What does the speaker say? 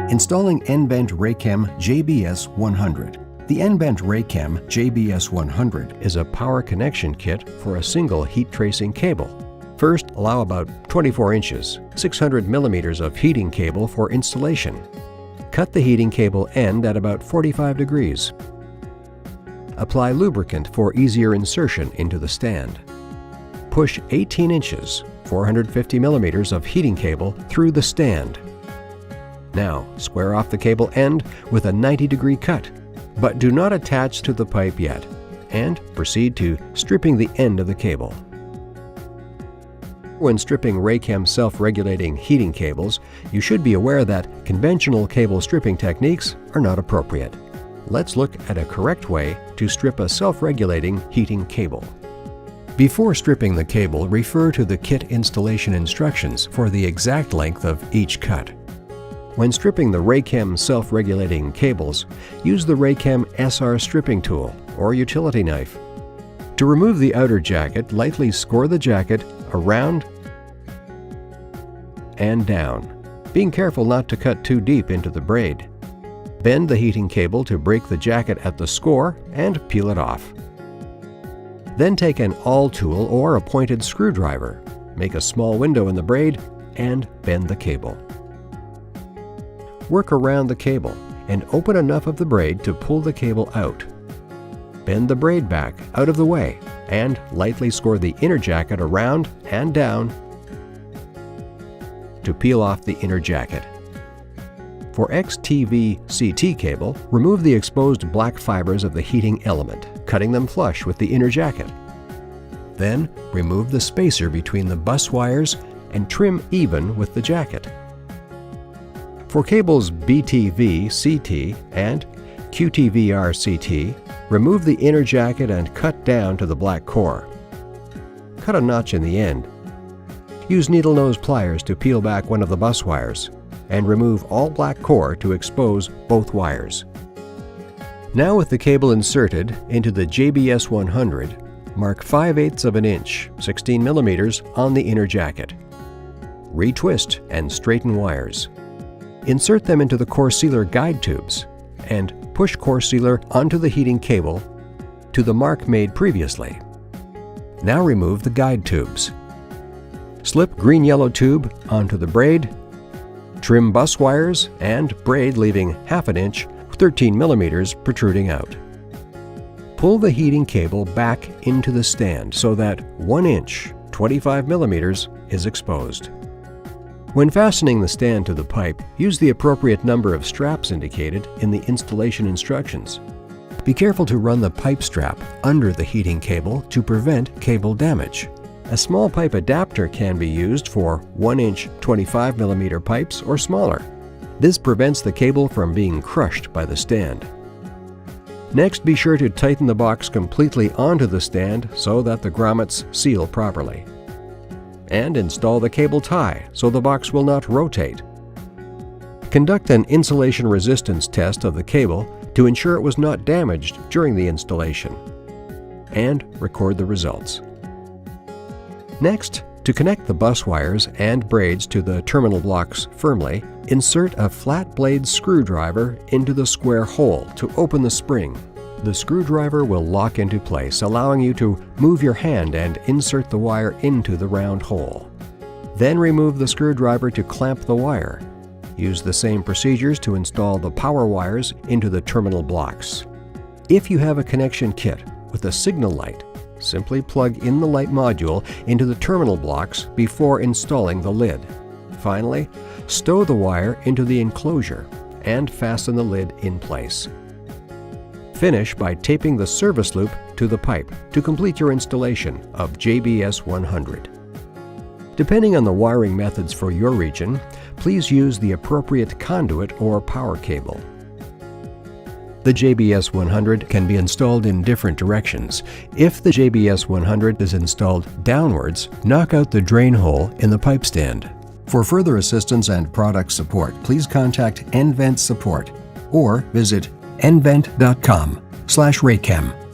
Installing N-Bent Raychem JBS-100. The N-Bent Raychem JBS-100 is a power connection kit for a single heat tracing cable. First, allow about 24 inches, 600 millimeters of heating cable for installation. Cut the heating cable end at about 45 degrees. Apply lubricant for easier insertion into the stand. Push 18 inches, 450 millimeters of heating cable through the stand. Now, square off the cable end with a 90-degree cut, but do not attach to the pipe yet, and proceed to stripping the end of the cable. When stripping Raychem self-regulating heating cables, you should be aware that conventional cable stripping techniques are not appropriate. Let's look at a correct way to strip a self-regulating heating cable. Before stripping the cable, refer to the kit installation instructions for the exact length of each cut. When stripping the Raychem self-regulating cables, use the Raychem SR stripping tool or utility knife. To remove the outer jacket, lightly score the jacket around and down, being careful not to cut too deep into the braid. Bend the heating cable to break the jacket at the score and peel it off. Then take an awl tool or a pointed screwdriver, make a small window in the braid, and bend the cable. Work around the cable and open enough of the braid to pull the cable out. Bend the braid back out of the way and lightly score the inner jacket around and down to peel off the inner jacket. For XTV-CT cable, remove the exposed black fibers of the heating element, cutting them flush with the inner jacket. Then, remove the spacer between the bus wires and trim even with the jacket. For cables BTV-CT and QTVR-CT, remove the inner jacket and cut down to the black core. Cut a notch in the end. Use needle nose pliers to peel back one of the bus wires and remove all black core to expose both wires. Now with the cable inserted into the JBS-100, mark 5/8 of an inch, 16 millimeters on the inner jacket. Retwist and straighten wires. Insert them into the core sealer guide tubes and push core sealer onto the heating cable to the mark made previously. Now remove the guide tubes. Slip green-yellow tube onto the braid. Trim bus wires and braid leaving 1/2 inch, 13 millimeters protruding out. Pull the heating cable back into the stand so that 1 inch, 25 millimeters is exposed. When fastening the stand to the pipe, use the appropriate number of straps indicated in the installation instructions. Be careful to run the pipe strap under the heating cable to prevent cable damage. A small pipe adapter can be used for 1 inch 25 millimeter pipes or smaller. This prevents the cable from being crushed by the stand. Next, be sure to tighten the box completely onto the stand so that the grommets seal properly. And install the cable tie so the box will not rotate. Conduct an insulation resistance test of the cable to ensure it was not damaged during the installation, and record the results. Next, to connect the bus wires and braids to the terminal blocks firmly, insert a flat blade screwdriver into the square hole to open the spring. The screwdriver will lock into place, allowing you to move your hand and insert the wire into the round hole. Then remove the screwdriver to clamp the wire. Use the same procedures to install the power wires into the terminal blocks. If you have a connection kit with a signal light, simply plug in the light module into the terminal blocks before installing the lid. Finally, stow the wire into the enclosure and fasten the lid in place. Finish by taping the service loop to the pipe to complete your installation of JBS-100. Depending on the wiring methods for your region, please use the appropriate conduit or power cable. The JBS-100 can be installed in different directions. If the JBS-100 is installed downwards, knock out the drain hole in the pipe stand. For further assistance and product support, please contact N-Vent Support or visit nvent.com/Raychem.